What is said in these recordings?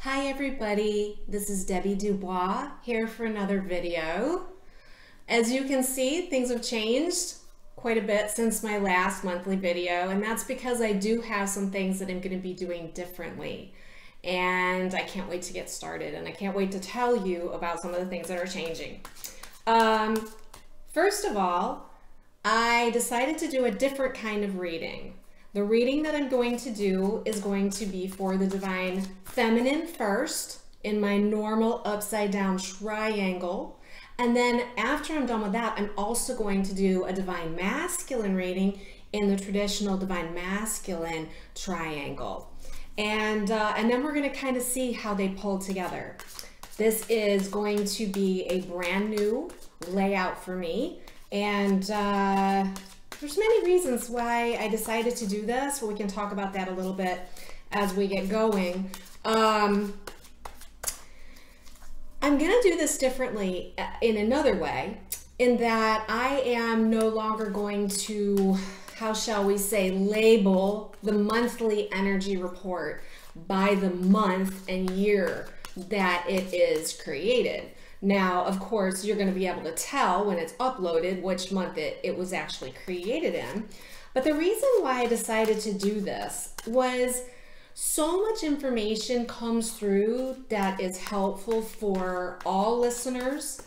Hi everybody, this is Debbie Dubois here for another video. As you can see, things have changed quite a bit since my last monthly video, and that's because I do have some things that I'm going to be doing differently. And I can't wait to get started, and I can't wait to tell you about some of the things that are changing. First of all, I decided to do a different kind of reading. The reading that I'm going to do is going to be for the Divine Feminine first in my normal upside down triangle. And then after I'm done with that, I'm also going to do a Divine Masculine reading in the traditional Divine Masculine triangle. And then we're going to kind of see how they pull together. This is going to be a brand new layout for me. And there's many reasons why I decided to do this, but we can talk about that a little bit as we get going. I'm gonna do this differently in another way, in that I am no longer going to, how shall we say, label the monthly energy report by the month and year that it is created. Now, of course, you're going to be able to tell when it's uploaded which month it was actually created in. But the reason why I decided to do this was so much information comes through that is helpful for all listeners.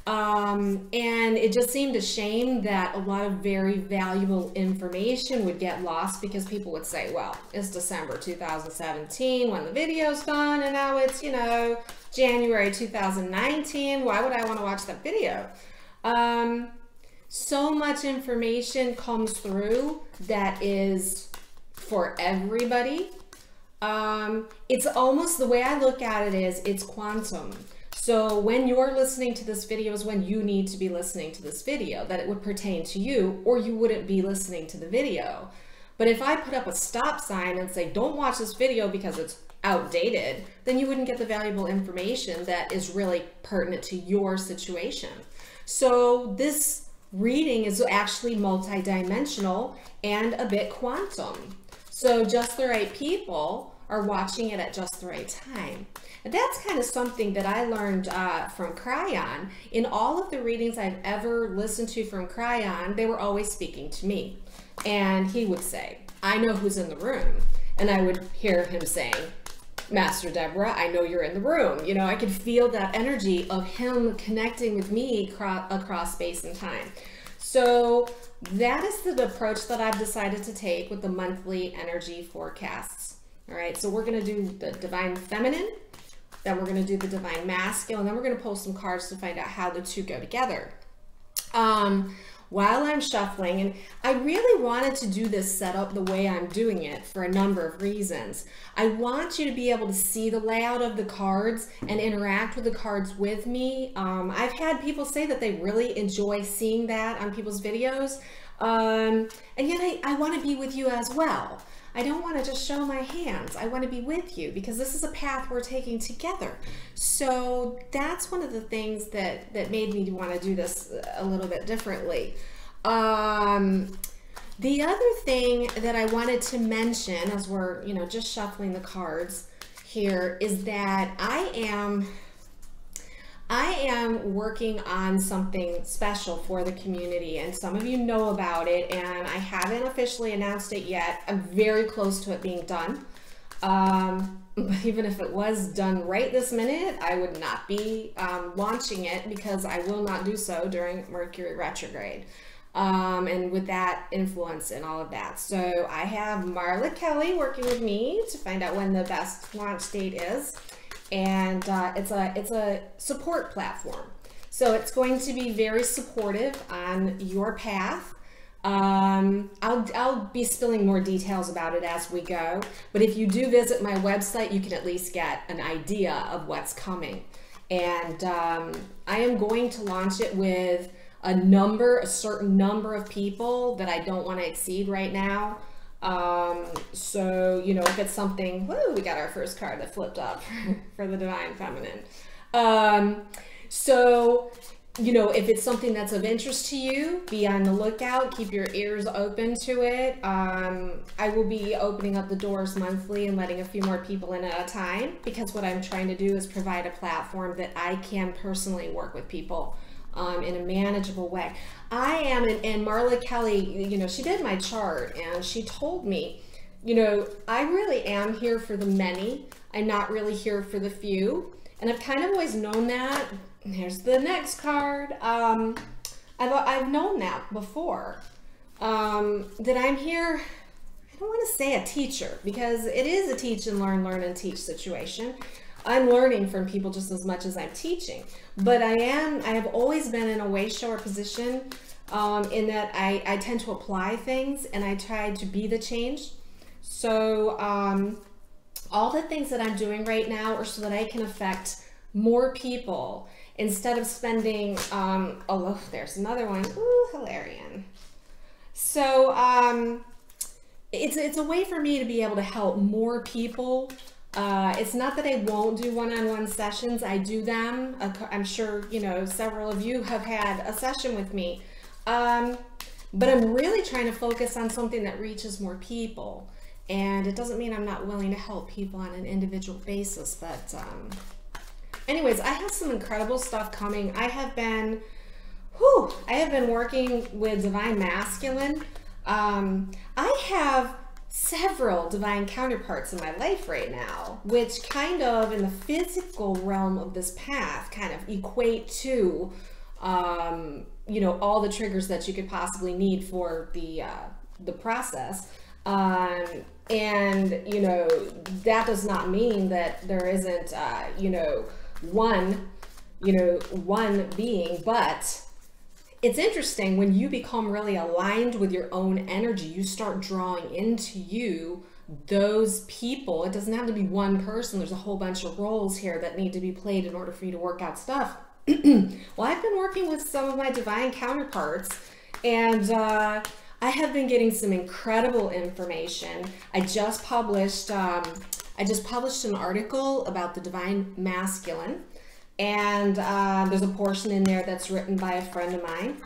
And it just seemed a shame that a lot of very valuable information would get lost because people would say, well, it's December 2017 when the video's done, and now it's, you know, January 2019. Why would I want to watch that video? So much information comes through that is for everybody. It's almost, the way I look at it is, it's quantum. So when you're listening to this video is when you need to be listening to this video, that it would pertain to you, or you wouldn't be listening to the video. But if I put up a stop sign and say, don't watch this video because it's outdated, then you wouldn't get the valuable information that is really pertinent to your situation. So this reading is actually multidimensional and a bit quantum. So just the right people are watching it at just the right time. And that's kind of something that I learned from Cryon. In all of the readings I've ever listened to from Cryon, they were always speaking to me. And he would say, I know who's in the room. And I would hear him saying, Master Deborah, I know you're in the room. You know, I could feel that energy of him connecting with me across space and time. So that is the approach that I've decided to take with the monthly energy forecasts. All right, so we're going to do the Divine Feminine, then we're going to do the Divine Masculine, and then we're going to pull some cards to find out how the two go together. While I'm shuffling, and I really wanted to do this setup the way I'm doing it for a number of reasons. I want you to be able to see the layout of the cards and interact with the cards with me. I've had people say that they really enjoy seeing that on people's videos, and yet I want to be with you as well. I don't want to just show my hands. I want to be with you because this is a path we're taking together. So that's one of the things that made me want to do this a little bit differently. The other thing that I wanted to mention as we're, you know, just shuffling the cards here is that I am working on something special for the community, and some of you know about it, and I haven't officially announced it yet. I'm very close to it being done. But even if it was done right this minute, I would not be launching it because I will not do so during Mercury retrograde. And with that influence and all of that. So I have Marla Kelly working with me to find out when the best launch date is. And it's a support platform. So it's going to be very supportive on your path. I'll be spilling more details about it as we go. But if you do visit my website, you can at least get an idea of what's coming. And I am going to launch it with a certain number of people that I don't want to exceed right now. So, you know, if it's something, woo, we got our first card that flipped up for the Divine Feminine. So you know, if it's something that's of interest to you, be on the lookout, keep your ears open to it. I will be opening up the doors monthly and letting a few more people in at a time, because what I'm trying to do is provide a platform that I can personally work with people in a manageable way. I am, and Marla Kelly, you know, she did my chart and she told me, you know, I really am here for the many. I'm not really here for the few. And I've kind of always known that. Here's the next card. I've known that before, that I'm here, I don't want to say a teacher, because it is a teach and learn, learn and teach situation. I'm learning from people just as much as I'm teaching, but I have always been in a way shower position, in that I tend to apply things and I try to be the change. So all the things that I'm doing right now are so that I can affect more people, instead of spending, oh, there's another one. Ooh, Hilarion. So it's a way for me to be able to help more people. It's not that I won't do one-on-one sessions. I do them. I'm sure, you know, several of you have had a session with me. But I'm really trying to focus on something that reaches more people. And it doesn't mean I'm not willing to help people on an individual basis, but anyways, I have some incredible stuff coming. I have been working with Divine Masculine. I have several divine counterparts in my life right now, which kind of in the physical realm of this path kind of equate to, you know, all the triggers that you could possibly need for the process. And, you know, that does not mean that there isn't, you know, one being, but it's interesting when you become really aligned with your own energy, you start drawing into you those people. It doesn't have to be one person. There's a whole bunch of roles here that need to be played in order for you to work out stuff. Well, I've been working with some of my divine counterparts, and I have been getting some incredible information. I just published an article about the divine masculine, and there's a portion in there that's written by a friend of mine,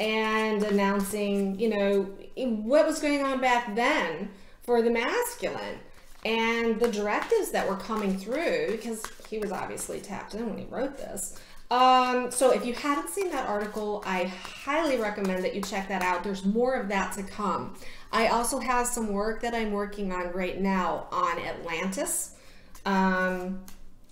and announcing, you know, what was going on back then for the masculine and the directives that were coming through, because he was obviously tapped in when he wrote this. So if you haven't seen that article, I highly recommend that you check that out. There's more of that to come. I also have some work that I'm working on right now on Atlantis. I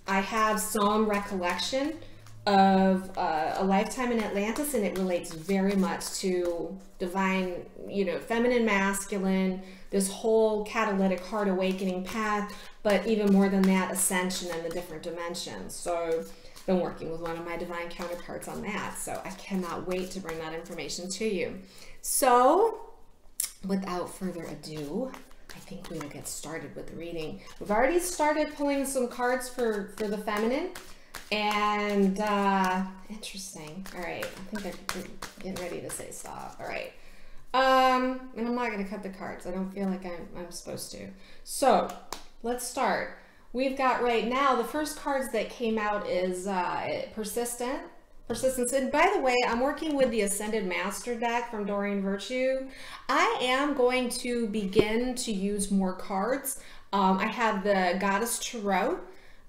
have some recollection of a lifetime in Atlantis, and it relates very much to divine, you know, feminine, masculine, this whole catalytic heart awakening path, but even more than that, ascension and the different dimensions. So been working with one of my divine counterparts on that, so I cannot wait to bring that information to you. So without further ado, I think we will get started with the reading. We've already started pulling some cards for the feminine, and interesting. All right, I think they're getting ready to say stop. All right, and I'm not going to cut the cards. I don't feel like I'm supposed to. So let's start. We've got right now, the first cards that came out is persistence. And by the way, I'm working with the Ascended Master deck from Doreen Virtue. I am going to begin to use more cards. I have the Goddess Tarot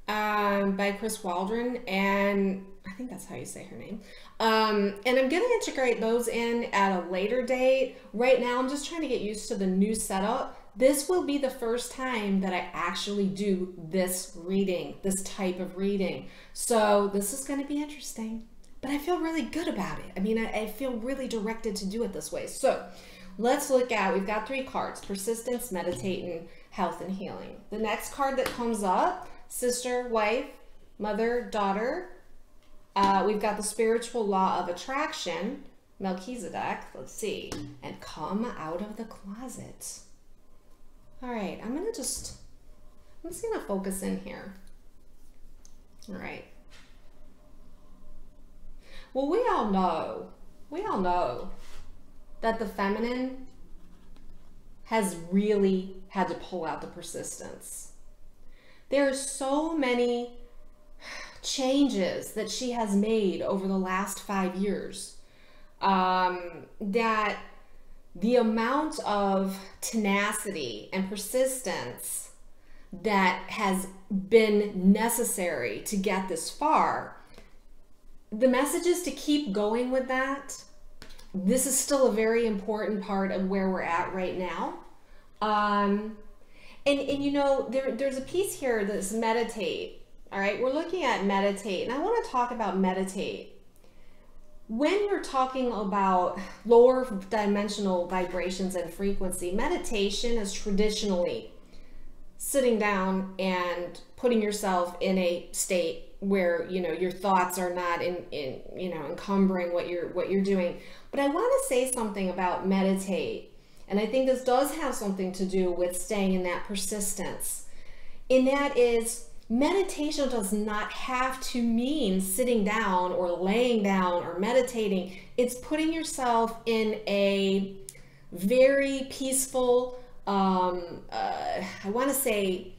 by Chris Waldron, and I think that's how you say her name. And I'm going to integrate those in at a later date. Right now, I'm just trying to get used to the new setup. This will be the first time that I actually do this reading, this type of reading. So this is going to be interesting, but I feel really good about it. I mean, I feel really directed to do it this way. So let's look at, we've got 3 cards: persistence, meditating, health, and healing. The next card that comes up, sister, wife, mother, daughter. We've got the spiritual law of attraction, Melchizedek. Let's see, and come out of the closet. All right, I'm just gonna focus in here. All right. Well, we all know that the feminine has really had to pull out the persistence. There are so many changes that she has made over the last 5 years, that the amount of tenacity and persistence that has been necessary to get this far, the message is to keep going with that. This is still a very important part of where we're at right now. And you know, there's a piece here that's meditate. All right, we're looking at meditate, and I want to talk about meditate. When you're talking about lower dimensional vibrations and frequency, meditation is traditionally sitting down and putting yourself in a state where, you know, your thoughts are not you know, encumbering what you're doing. But I want to say something about meditate, and I think this does have something to do with staying in that persistence. And that is, meditation does not have to mean sitting down or laying down or meditating. It's putting yourself in a very peaceful, I want to say,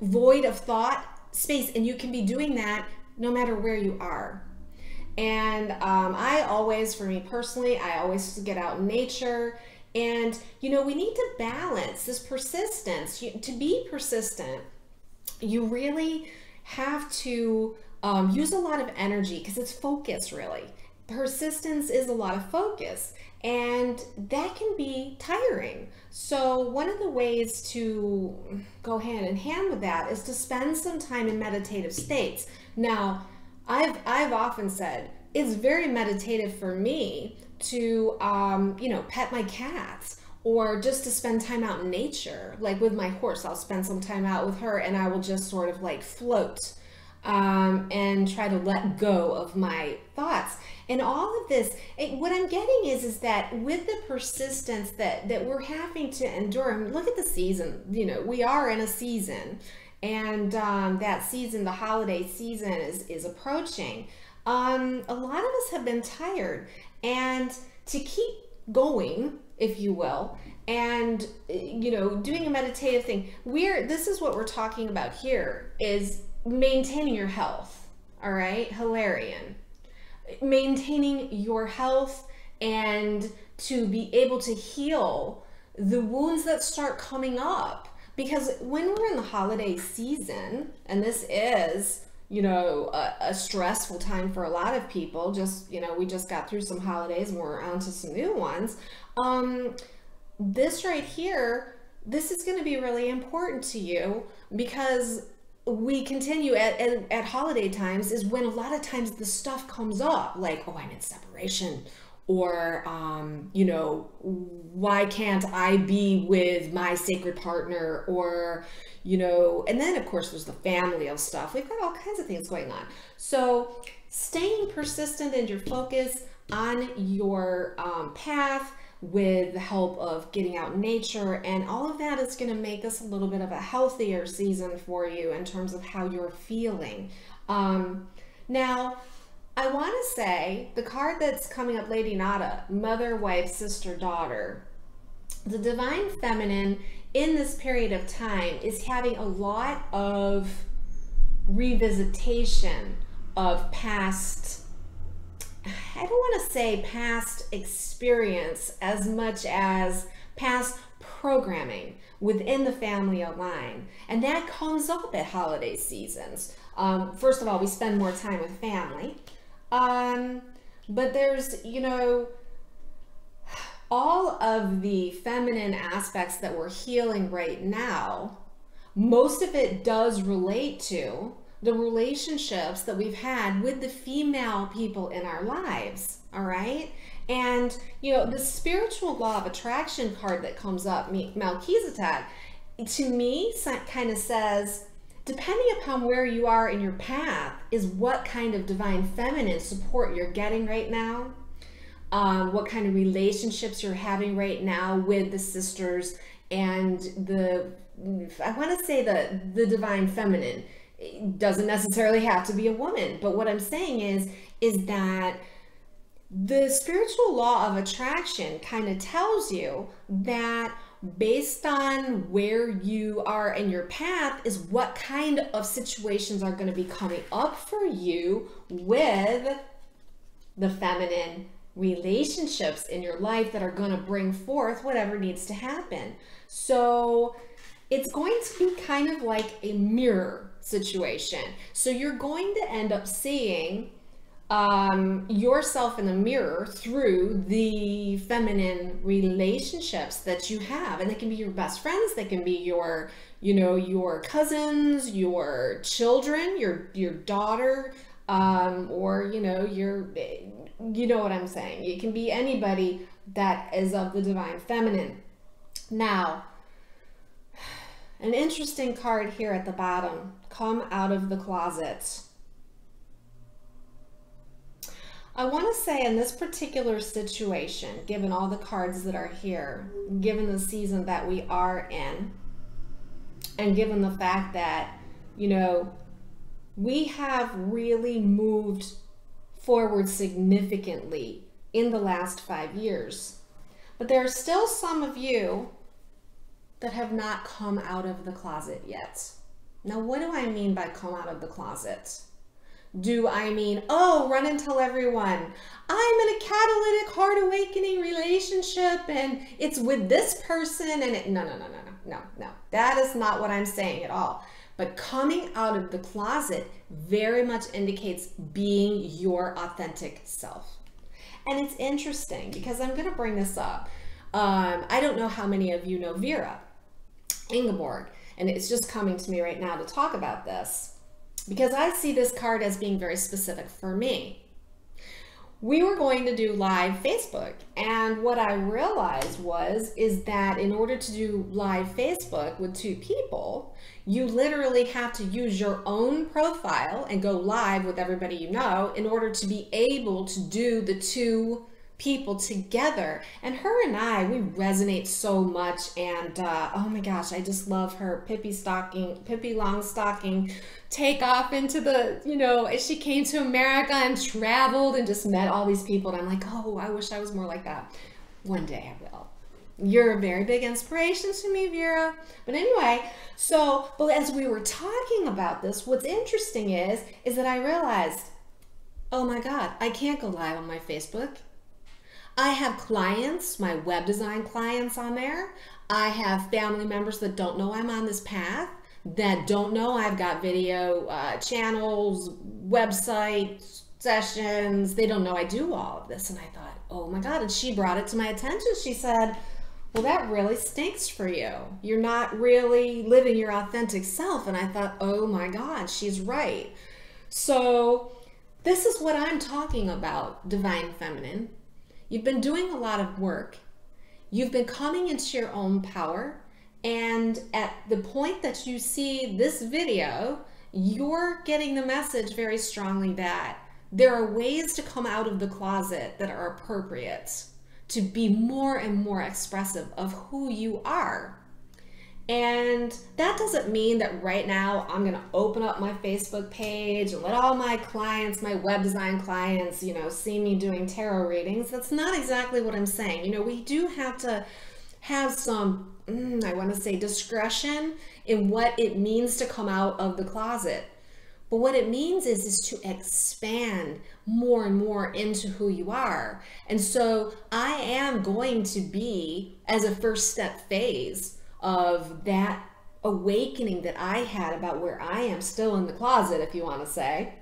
void of thought space, and you can be doing that no matter where you are. And I always, for me personally, I always get out in nature. And you know, we need to balance this persistence. To be persistent, you really have to use a lot of energy, because it's focus, really. Persistence is a lot of focus, and that can be tiring. So one of the ways to go hand in hand with that is to spend some time in meditative states. Now, I've often said it's very meditative for me to you know, pet my cats, or just to spend time out in nature. Like with my horse, I'll spend some time out with her, and I will just sort of like float and try to let go of my thoughts. And all of this, what I'm getting is that with the persistence that we're having to endure, I mean, look at the season, you know, we are in a season, and that season, the holiday season is approaching. A lot of us have been tired, and to keep going, if you will, and you know, doing a meditative thing, this is what we're talking about here, is maintaining your health. All right, Hilarion, maintaining your health, and to be able to heal the wounds that start coming up. Because when we're in the holiday season, and this is, you know, a stressful time for a lot of people, just, you know, we just got through some holidays and we're on to some new ones. This right here, this is going to be really important to you, because we continue at holiday times is when a lot of times the stuff comes up, like, oh, I'm in separation, or you know, why can't I be with my sacred partner, or you know, and then of course there's the familial stuff. We've got all kinds of things going on. So staying persistent in your focus on your path, with the help of getting out in nature, and all of that is going to make this a little bit of a healthier season for you in terms of how you're feeling. Now, I want to say the card that's coming up, Lady Nada, mother, wife, sister, daughter. The divine feminine in this period of time is having a lot of revisitation of past, I don't want to say past experience as much as past programming within the family line. And that comes up at holiday seasons. First of all, we spend more time with family. But there's, you know, all of the feminine aspects that we're healing right now, most of it does relate to the relationships that we've had with the female people in our lives, all right? And, you know, the spiritual law of attraction card that comes up, Melchizedek, to me, kind of says, depending upon where you are in your path is what kind of divine feminine support you're getting right now, what kind of relationships you're having right now with the sisters and I want to say the divine feminine. It doesn't necessarily have to be a woman, but what I'm saying is that the spiritual law of attraction kind of tells you that based on where you are in your path is what kind of situations are going to be coming up for you with the feminine relationships in your life that are going to bring forth whatever needs to happen. So it's going to be kind of like a mirror situation. So you're going to end up seeing yourself in the mirror through the feminine relationships that you have. And they can be your best friends, they can be your, you know, your cousins, your children, your daughter, or, you know, you know what I'm saying. It can be anybody that is of the divine feminine. Now, an interesting card here at the bottom, come out of the closet. I want to say in this particular situation, given all the cards that are here, given the season that we are in, and given the fact that, you know, we have really moved forward significantly in the last 5 years, but there are still some of you that have not come out of the closet yet. Now, what do I mean by come out of the closet? Do I mean, oh, run and tell everyone, I'm in a catalytic heart awakening relationship and it's with this person and it, no. That is not what I'm saying at all. But coming out of the closet very much indicates being your authentic self. And it's interesting because I'm going to bring this up. I don't know how many of you know Vera Ingeborg, and it's just coming to me right now to talk about this because I see this card as being very specific for me. We were going to do live Facebook, and what I realized is that in order to do live Facebook with 2 people, you literally have to use your own profile and go live with everybody you know in order to be able to do the 2 people together. And her and I, we resonate so much, and oh my gosh, I just love her Pippi Longstocking take off into the, you know, she came to America and traveled and just met all these people, and I'm like, oh, I wish I was more like that. One day I will. You're a very big inspiration to me, Vera. But anyway, but as we were talking about this, what's interesting is that I realized, oh my God, I can't go live on my Facebook. I have clients, my web design clients on there. I have family members that don't know I'm on this path, that don't know I've got video channels, websites, sessions. They don't know I do all of this. And I thought, oh my God. And she brought it to my attention. She said, well, that really stinks for you. You're not really living your authentic self. And I thought, oh my God, she's right. So this is what I'm talking about, divine feminine. You've been doing a lot of work. You've been coming into your own power. And at the point that you see this video, you're getting the message very strongly that there are ways to come out of the closet that are appropriate to be more and more expressive of who you are. And that doesn't mean that right now I'm going to open up my Facebook page and let all my clients, my web design clients, you know, see me doing tarot readings. That's not exactly what I'm saying. You know, we do have to have some, I want to say, discretion in what it means to come out of the closet. But what it means is to expand more and more into who you are. And so I am going to be, as a first step phase of that awakening that I had about where I am still in the closet, if you want to say,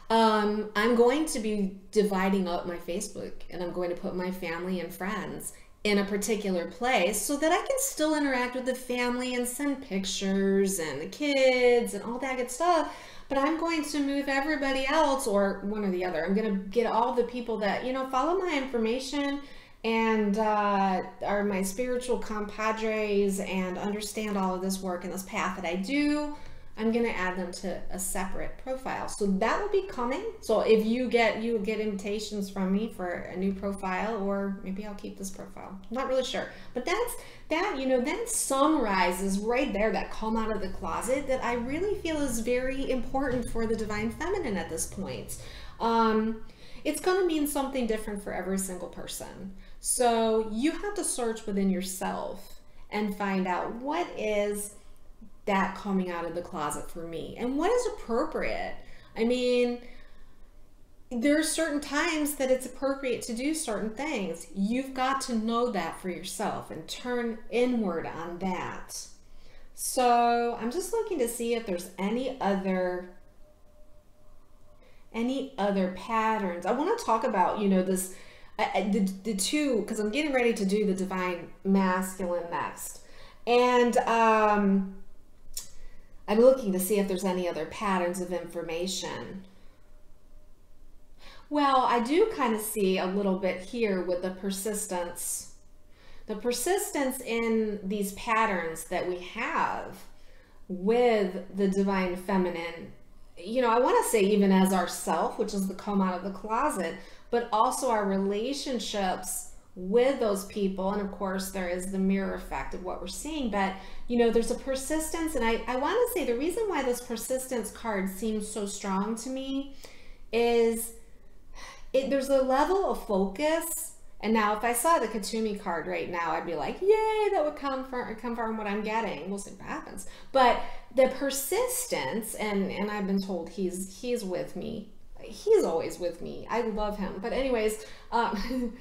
I'm going to be dividing up my Facebook, and I'm going to put my family and friends in a particular place so that I can still interact with the family and send pictures and the kids and all that good stuff. But I'm going to move everybody else, or one or the other. I'm going to get all the people that, you know, follow my information and are my spiritual compadres and understand all of this work and this path that I do. I'm going to add them to a separate profile. So that will be coming. So if you get invitations from me for a new profile, or maybe I'll keep this profile. I'm not really sure. But that summarizes right there that come out of the closet that I really feel is very important for the divine feminine at this point. It's going to mean something different for every single person. So you have to search within yourself and find out what is that coming out of the closet for me and what is appropriate. I mean, there are certain times that it's appropriate to do certain things. You've got to know that for yourself and turn inward on that. So I'm just looking to see if there's any other patterns. I want to talk about, you know, this, the two, because I'm getting ready to do the divine masculine next. And I'm looking to see if there's any other patterns of information. Well, I do kind of see a little bit here with the persistence. The persistence in these patterns that we have with the divine feminine, you know, I want to say even as ourself, which is the come out of the closet, but also our relationships with those people. And of course, there is the mirror effect of what we're seeing. But, you know, there's a persistence. And I want to say the reason why this persistence card seems so strong to me is there's a level of focus. And now if I saw the Katumi card right now, I'd be like, yay, that would confirm what I'm getting. We'll see what happens. But the persistence, and I've been told he's with me. He's always with me. I love him. But anyways, the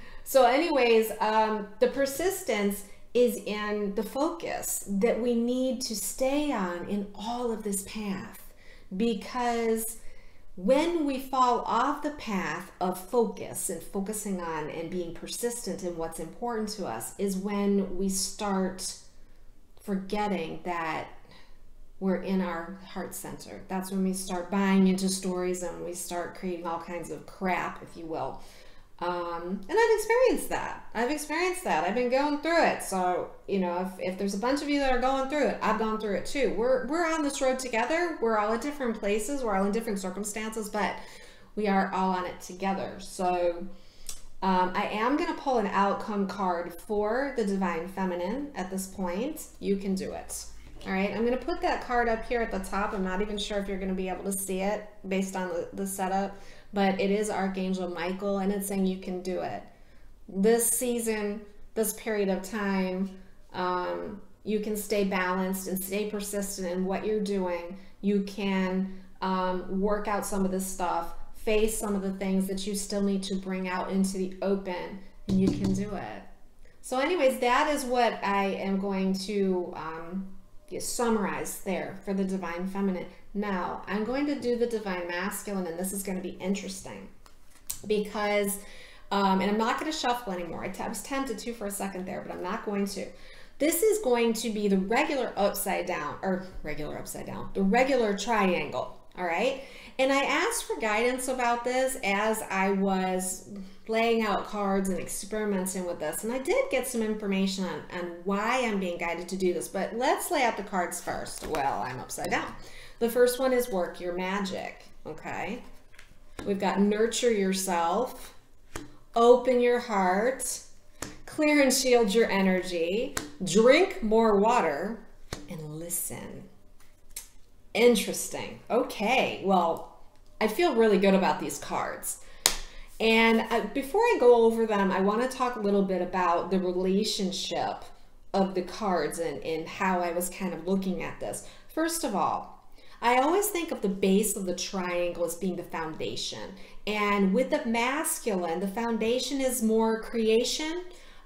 persistence is in the focus that we need to stay on in all of this path, because when we fall off the path of focus and focusing on and being persistent in what's important to us is when we start forgetting that we're in our heart center. That's when we start buying into stories and we start creating all kinds of crap, if you will. And I've experienced that. I've been going through it. So, you know, if there's a bunch of you that are going through it, I've gone through it too. We're on this road together. We're all at different places. We're all in different circumstances, but we are all on it together. So I am going to pull an outcome card for the divine feminine at this point. You can do it. All right. I'm going to put that card up here at the top. I'm not even sure if you're going to be able to see it based on the setup. But it is Archangel Michael, and it's saying you can do it. This season, this period of time, you can stay balanced and stay persistent in what you're doing. You can work out some of this stuff, face some of the things that you still need to bring out into the open, and you can do it. So anyways, that is what I am going to summarize there for the divine feminine. Now I'm going to do the divine masculine, and this is going to be interesting because and I'm not going to shuffle anymore. I was tempted to for a second there, but I'm not going to. This is going to be the regular upside down, the regular triangle. All right. And I asked for guidance about this as I was laying out cards and experimenting with this. And I did get some information on why I'm being guided to do this, but let's lay out the cards first. Well, I'm upside down. The first one is work your magic. Okay. We've got nurture yourself, open your heart, clear and shield your energy, drink more water, and listen. Interesting. Okay. Well, I feel really good about these cards. And before I go over them, I want to talk a little bit about the relationship of the cards and how I was kind of looking at this. First of all, I always think of the base of the triangle as being the foundation. And with the masculine, the foundation is more creation.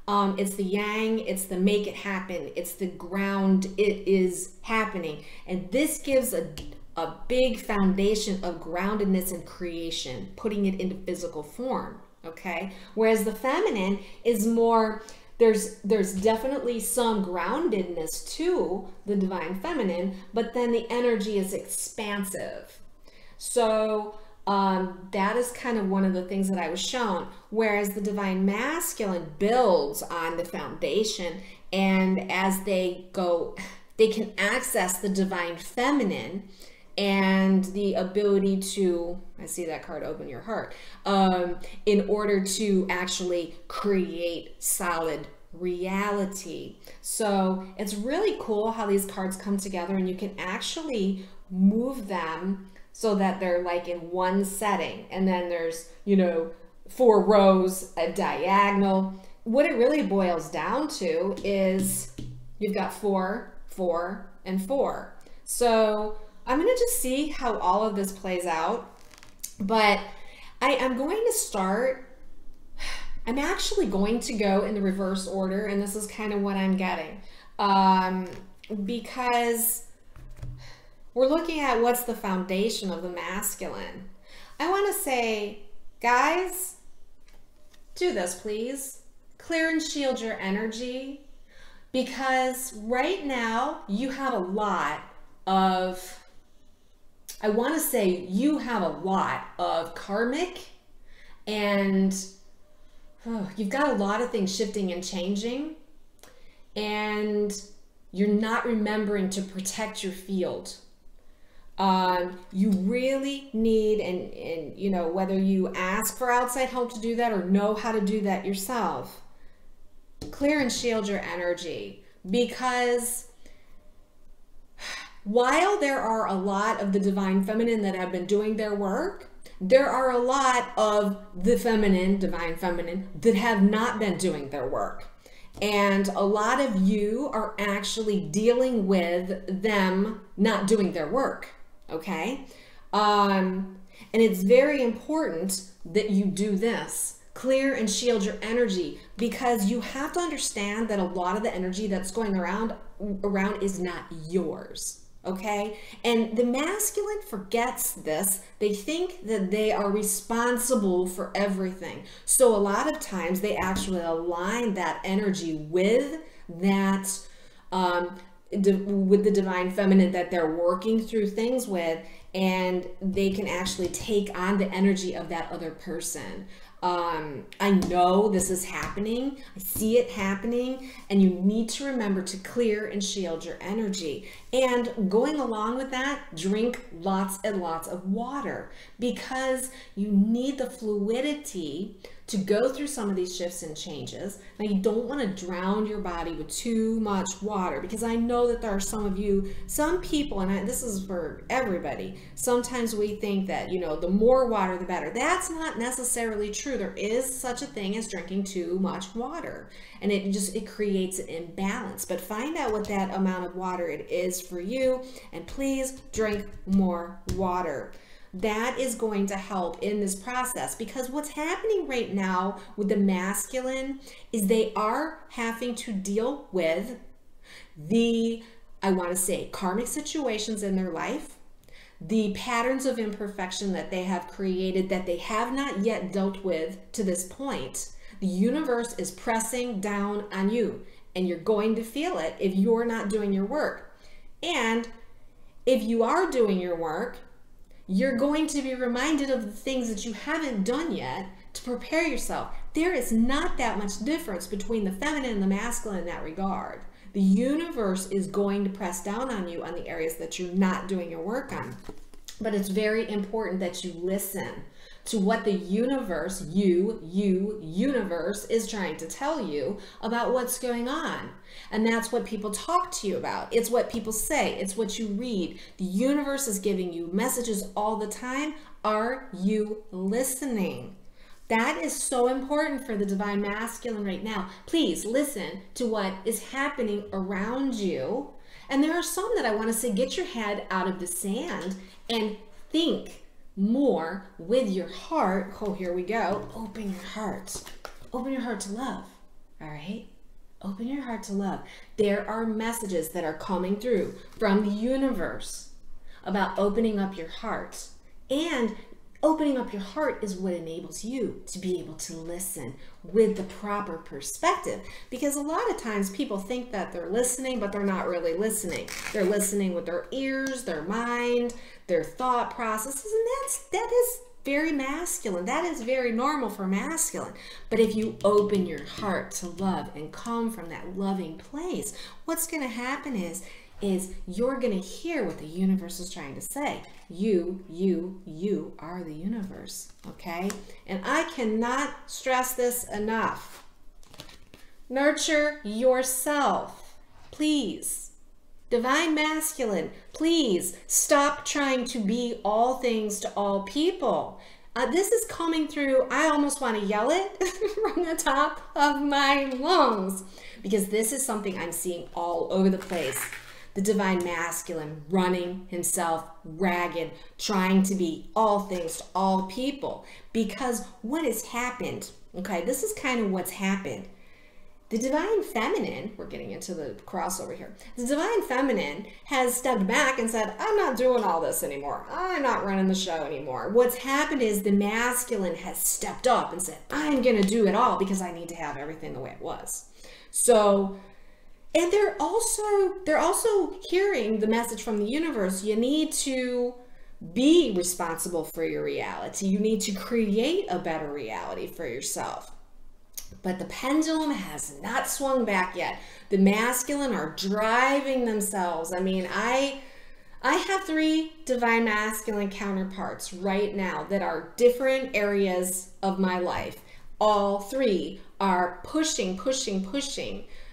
It's the yang, it's the make it happen, it's the ground, it is happening. And this gives a big foundation of groundedness and creation, putting it into physical form, okay? Whereas the feminine is more, there's definitely some groundedness to the divine feminine, but then the energy is expansive. So that is kind of one of the things that I was shown, whereas the divine masculine builds on the foundation, and as they go, they can access the divine feminine and the ability to, I see that card, open your heart, in order to actually create solid reality. So it's really cool how these cards come together, and you can actually move them so that they're like in one setting, and then there's, you know, 4 rows, a diagonal. What it really boils down to is you've got 4, 4, and 4. So I'm going to just see how all of this plays out. But I'm going to start, I'm actually going to go in the reverse order, and this is kind of what I'm getting. Because we're looking at what's the foundation of the masculine. I want to say, guys, do this, please. Clear and shield your energy, because right now you have a lot of, I want to say you have a lot of karmic, and you've got a lot of things shifting and changing, and you're not remembering to protect your field. You really need, and you know, whether you ask for outside help to do that or know how to do that yourself, clear and shield your energy. Because while there are a lot of the divine feminine that have been doing their work, there are a lot of the feminine, divine feminine, that have not been doing their work. And a lot of you are actually dealing with them not doing their work, okay? And it's very important that you do this. Clear and shield your energy, because you have to understand that a lot of the energy that's going around is not yours, okay? And the masculine forgets this. They think that they are responsible for everything. So a lot of times they actually align that energy with that, with the divine feminine that they're working through things with, and they can actually take on the energy of that other person. I know this is happening. I see it happening, and you need to remember to clear and shield your energy. And going along with that, drink lots and lots of water, because you need the fluidity to go through some of these shifts and changes. Now, you don't want to drown your body with too much water, because I know that there are some of you, some people, and this is for everybody, sometimes we think that, you know, the more water the better. That's not necessarily true. There is such a thing as drinking too much water, and it creates an imbalance. But find out what that amount of water it is for you, and please drink more water. That is going to help in this process, because what's happening right now with the masculine is they are having to deal with the, I want to say, karmic situations in their life, the patterns of imperfection that they have created that they have not yet dealt with to this point. The universe is pressing down on you, and you're going to feel it if you're not doing your work. And if you are doing your work, you're going to be reminded of the things that you haven't done yet to prepare yourself. There is not that much difference between the feminine and the masculine in that regard. The universe is going to press down on you on the areas that you're not doing your work on. But it's very important that you listen to what the universe, universe, is trying to tell you about what's going on. And that's what people talk to you about. It's what people say. It's what you read. The universe is giving you messages all the time. Are you listening? That is so important for the divine masculine right now. Please listen to what is happening around you. And there are some that I want to say, get your head out of the sand and think more with your heart. Oh, here we go. Open your heart. Open your heart to love. All right? Open your heart to love. There are messages that are coming through from the universe about opening up your heart. And opening up your heart is what enables you to be able to listen with the proper perspective. Because a lot of times people think that they're listening, but they're not really listening. They're listening with their ears, their mind, their thought processes, and that is very masculine. That is very normal for masculine. But if you open your heart to love and come from that loving place, what's going to happen is you're going to hear what the universe is trying to say. You are the universe, okay? And I cannot stress this enough. Nurture yourself, please. Divine masculine, please stop trying to be all things to all people. This is coming through. I almost want to yell it from the top of my lungs, because this is something I'm seeing all over the place. The divine masculine running himself ragged, trying to be all things to all people. Because what has happened, okay, this is kind of what's happened. The divine feminine, we're getting into the crossover here. The divine feminine has stepped back and said, I'm not doing all this anymore. I'm not running the show anymore. What's happened is the masculine has stepped up and said, I'm going to do it all because I need to have everything the way it was. So, and they're also hearing the message from the universe. You need to be responsible for your reality. You need to create a better reality for yourself. But the pendulum has not swung back yet. The masculine are driving themselves. I mean, I have 3 divine masculine counterparts right now that are different areas of my life. All 3 are pushing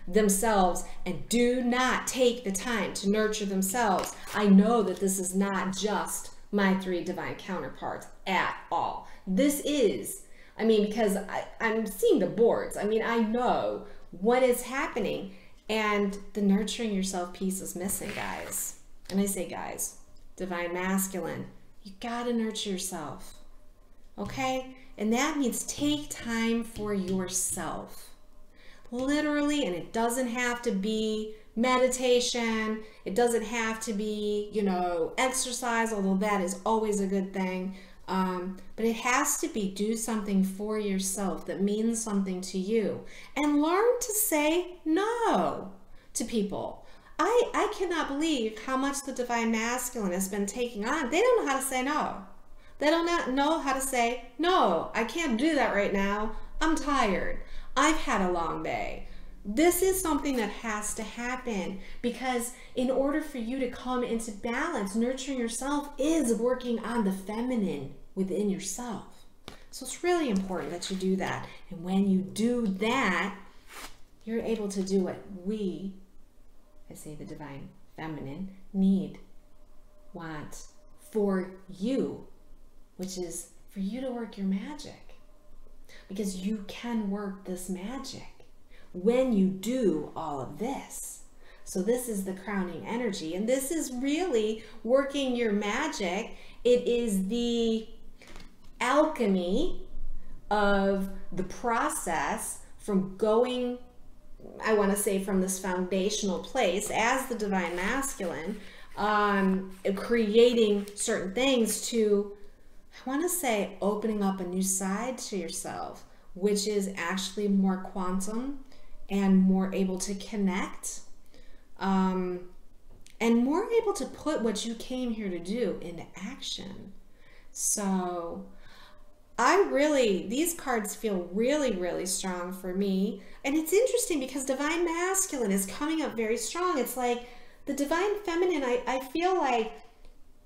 themselves and do not take the time to nurture themselves. I know that this is not just my 3 divine counterparts at all. This is, I mean, because I'm seeing the boards. I mean, I know what is happening, and the nurturing yourself piece is missing, guys. And I say, guys, divine masculine, you gotta nurture yourself, okay? And that means take time for yourself, literally. And it doesn't have to be meditation. It doesn't have to be, you know, exercise, although that is always a good thing. But it has to be do something for yourself that means something to you, and learn to say no to people. I cannot believe how much the divine masculine has been taking on. They don't know how to say no. They don't know how to say, no, I can't do that right now. I'm tired. I've had a long day. This is something that has to happen, because in order for you to come into balance, nurturing yourself is working on the feminine within yourself. So it's really important that you do that. And when you do that, you're able to do what we, I say the divine feminine, need, want for you, which is for you to work your magic. Because you can work this magic when you do all of this. So this is the crowning energy, and this is really working your magic. It is the alchemy of the process from going, I want to say, from this foundational place as the divine masculine, creating certain things to, I want to say, opening up a new side to yourself, which is actually more quantum and more able to connect, and more able to put what you came here to do into action. So these cards feel really, really strong for me. And it's interesting because divine masculine is coming up very strong. It's like the divine feminine, I feel like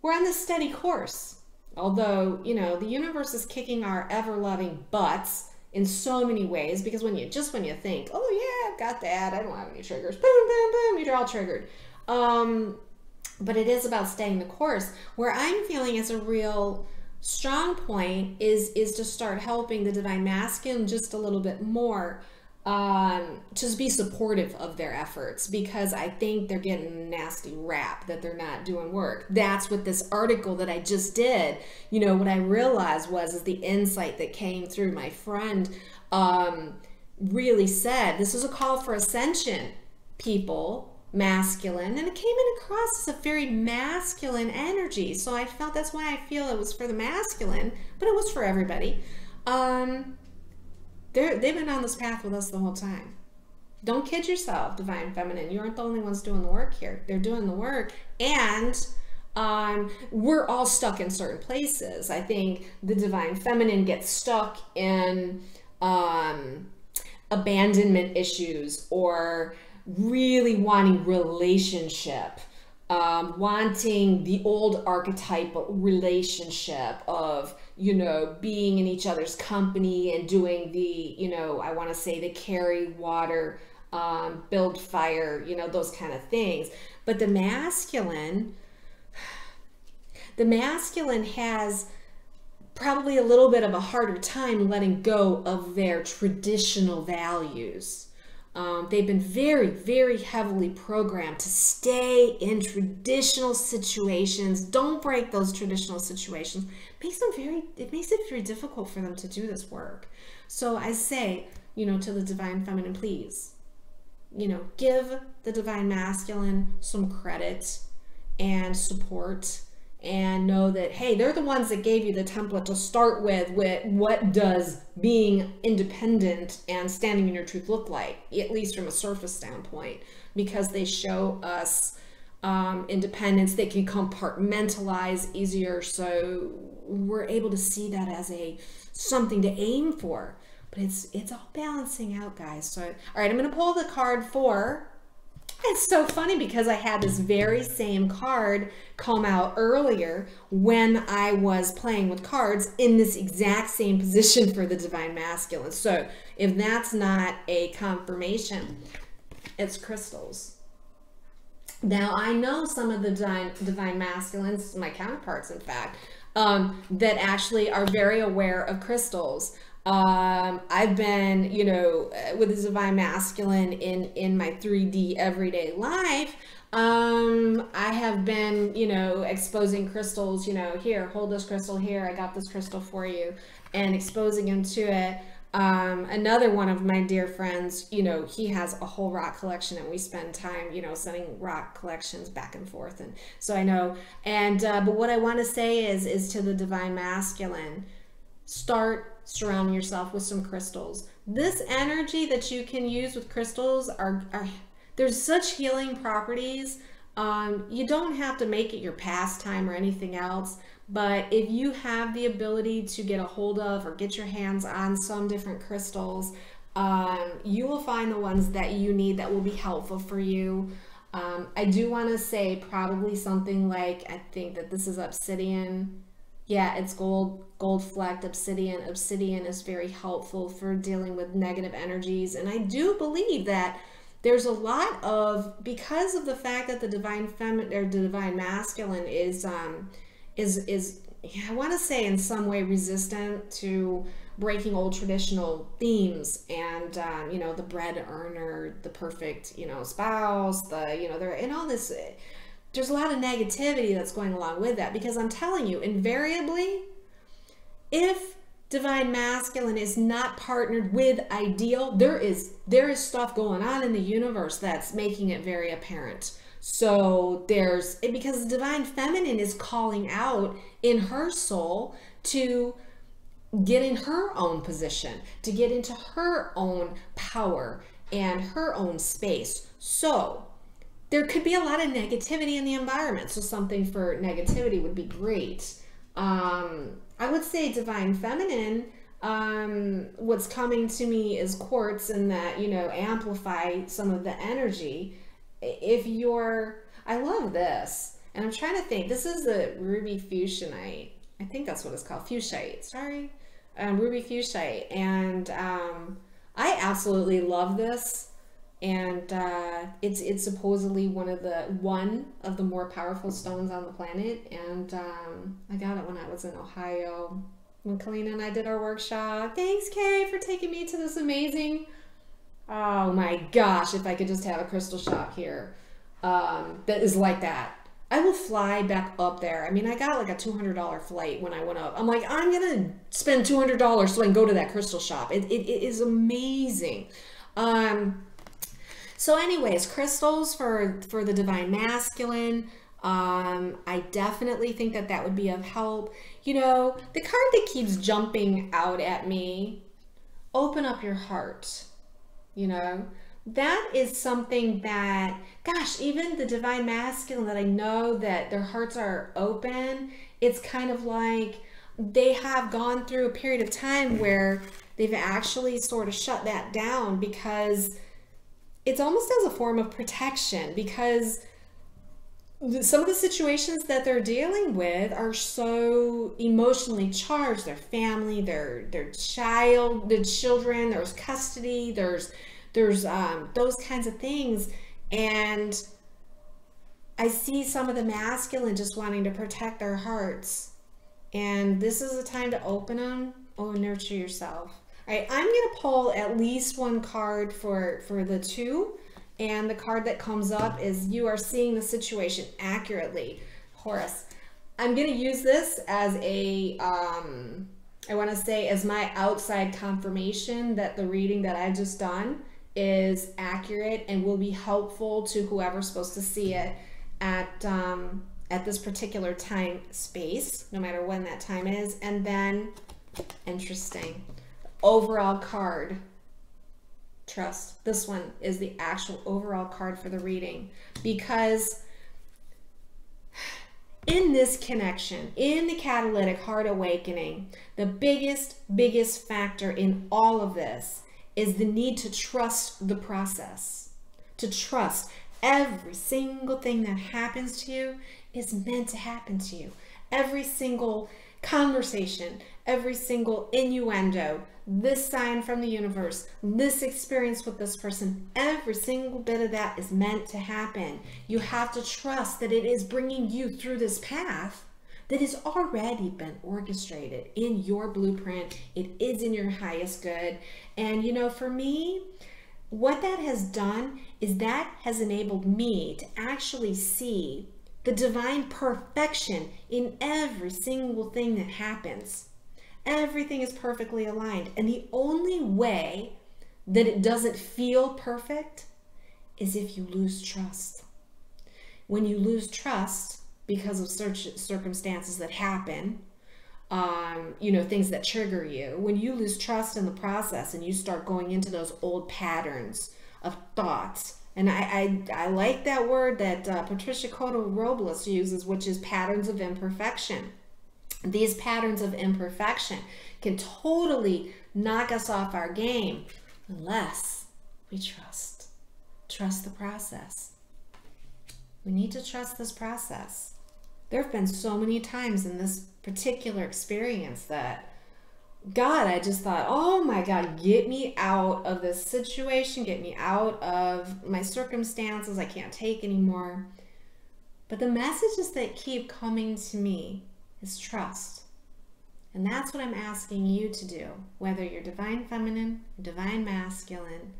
we're on this steady course. Although, you know, the universe is kicking our ever-loving butts in so many ways, because when you think, oh yeah, I've got that, I don't have any triggers, boom, boom, boom, you're all triggered. But it is about staying the course. Where I'm feeling is a real strong point is to start helping the divine masculine just a little bit more, just be supportive of their efforts, because I think they're getting a nasty rap that they're not doing work. That's what this article that I just did, you know, what I realized is the insight that came through. My friend really said, this is a call for ascension, people, masculine, and it came in across as a very masculine energy. So I felt, that's why I feel it was for the masculine, but it was for everybody. They've been on this path with us the whole time. Don't kid yourself, divine feminine. You aren't the only ones doing the work here. They're doing the work, and we're all stuck in certain places. I think the divine feminine gets stuck in abandonment issues, or really wanting relationship, wanting the old archetypal relationship of, you know, being in each other's company and doing the, you know, I want to say the carry water, build fire, you know, those kind of things. But the masculine has probably a little bit of a harder time letting go of their traditional values. They've been very, very heavily programmed to stay in traditional situations. Don't break those traditional situations. It makes it very difficult for them to do this work. So I say, to the divine feminine, please, give the divine masculine some credit and support, and know that, hey, they're the ones that gave you the template to start with what does being independent and standing in your truth look like, at least from a surface standpoint, because they show us independence. They can compartmentalize easier, so we're able to see that as something to aim for. But it's all balancing out, guys. So, all right, I'm going to pull the card for... It's so funny because I had this very same card come out earlier when I was playing with cards in this exact same position for the divine masculine. So if that's not a confirmation, it's crystals. Now, I know some of the divine masculines, my counterparts, in fact, that actually are very aware of crystals. I've been, with the divine masculine in my 3D everyday life. I have been, exposing crystals, here, hold this crystal here. I got this crystal for you, and exposing him to it. Another one of my dear friends, he has a whole rock collection, and we spend time, sending rock collections back and forth. And so I know, but what I want to say is to the divine masculine, start surrounding yourself with some crystals. This energy that you can use with crystals there's such healing properties. You don't have to make it your pastime or anything else, but if you have the ability to get a hold of or get your hands on some different crystals, you will find the ones that you need that will be helpful for you. I do want to say probably something like, I think that this is obsidian. Yeah, it's gold flecked obsidian. Obsidian is very helpful for dealing with negative energies. And I do believe that there's a lot of, because of the fact that the divine feminine or the divine masculine is I want to say in some way resistant to breaking old traditional themes, and the bread earner, the perfect spouse, they're in all this. There's a lot of negativity that's going along with that, because I'm telling you, invariably, if divine masculine is not partnered with ideal, there is stuff going on in the universe that's making it very apparent. So because the divine feminine is calling out in her soul to get in her own position, to get into her own power and her own space. So there could be a lot of negativity in the environment. So something for negativity would be great. I would say divine feminine, what's coming to me is quartz, and that, amplify some of the energy. I love this, and I'm trying to think, this is the ruby fuchsite. I think that's what it's called, fuchsite, sorry. Ruby fuchsite, and I absolutely love this. And it's supposedly one of the more powerful stones on the planet. And I got it when I was in Ohio, when Kalina and I did our workshop. Thanks, Kay, for taking me to this amazing... Oh my gosh, if I could just have a crystal shop here that is like that. I will fly back up there. I mean, I got like a $200 flight when I went up. I'm like, I'm going to spend $200 so I can go to that crystal shop. It is amazing. So anyways, crystals for the divine masculine. I definitely think that would be of help. The card that keeps jumping out at me, open up your heart. That is something that, gosh, even the divine masculine that I know that their hearts are open, it's kind of like they have gone through a period of time where they've actually sort of shut that down, because it's almost as a form of protection, because some of the situations that they're dealing with are so emotionally charged. Their family, their children, there's custody, there's those kinds of things. And I see some of the masculine just wanting to protect their hearts And this is a time to open them or nurture yourself. All right, I'm going to pull at least one card for the two. And the card that comes up is you are seeing the situation accurately, Horus. I'm going to use this as a, I want to say as my outside confirmation that the reading that I've just done is accurate and will be helpful to whoever's supposed to see it at this particular time space, no matter when that time is. And then, interesting, overall card, trust. This one is the actual overall card for the reading, because in this connection, in the catalytic heart awakening, the biggest factor in all of this is the need to trust the process, to trust every single thing that happens to you is meant to happen to you. Every single conversation, every single innuendo, this sign from the universe, this experience with this person, every single bit of that is meant to happen. You have to trust that it is bringing you through this path that has already been orchestrated in your blueprint. It is in your highest good. And you know, for me, what that has done is that has enabled me to actually see the divine perfection in every single thing that happens. Everything is perfectly aligned. And the only way that it doesn't feel perfect is if you lose trust. When you lose trust because of circumstances that happen, you know, things that trigger you, when you lose trust in the process and you start going into those old patterns of thoughts, and I like that word that Patricia Cotto-Robles uses, which is patterns of imperfection. These patterns of imperfection can totally knock us off our game unless we trust the process. We need to trust this process. There have been so many times in this particular experience that, God, I just thought, oh my God, get me out of this situation, get me out of my circumstances. I can't take anymore. But the messages that keep coming to me is trust. And that's what I'm asking you to do, whether you're divine feminine or divine masculine.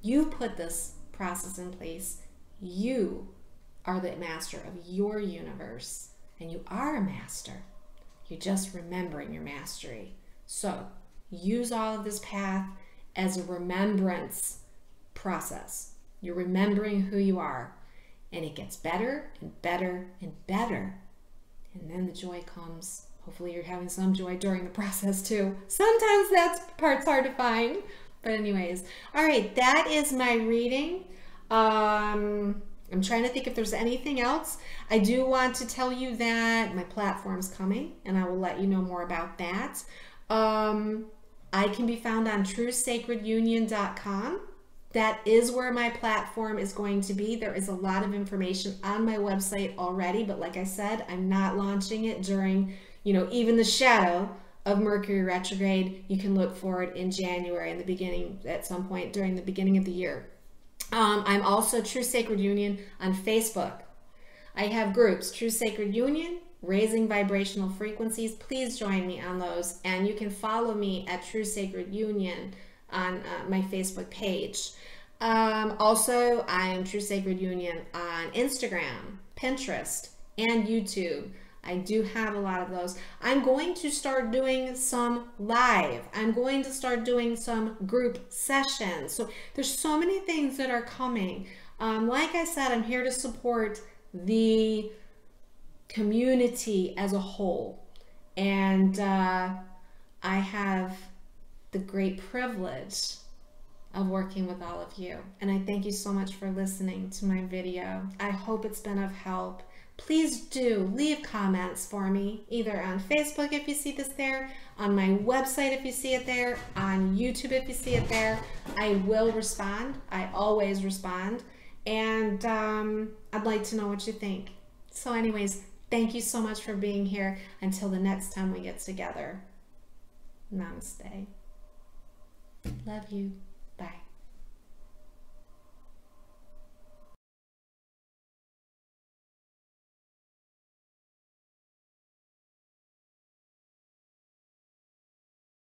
You put this process in place. You are the master of your universe, and you are a master. You're just remembering your mastery. So use all of this path as a remembrance process. You're remembering who you are, and it gets better and better and better. And then the joy comes. Hopefully you're having some joy during the process too. Sometimes that part's hard to find. But anyways, all right, that is my reading. I'm trying to think if there's anything else. I do want to tell you that my platform's coming, and I will let you know more about that. I can be found on truesacredunion.com. That is where my platform is going to be. There is a lot of information on my website already, but like I said, I'm not launching it during, you know, even the shadow of Mercury retrograde. You can look for it in January, in the beginning, at some point during the beginning of the year. I'm also True Sacred Union on Facebook. I have groups, True Sacred Union, Raising Vibrational Frequencies. Please join me on those. And you can follow me at True Sacred Union on my Facebook page. Also, I am True Sacred Union on Instagram, Pinterest, and YouTube. I do have a lot of those. I'm going to start doing some live. I'm going to start doing some group sessions. So there's so many things that are coming. Like I said, I'm here to support the community as a whole. And I have the great privilege of working with all of you. And I thank you so much for listening to my video. I hope it's been of help. Please do leave comments for me, either on Facebook if you see this there, on my website if you see it there, on YouTube if you see it there. I will respond. I always respond. And I'd like to know what you think. So anyways, thank you so much for being here. Until the next time we get together. Namaste. Love you.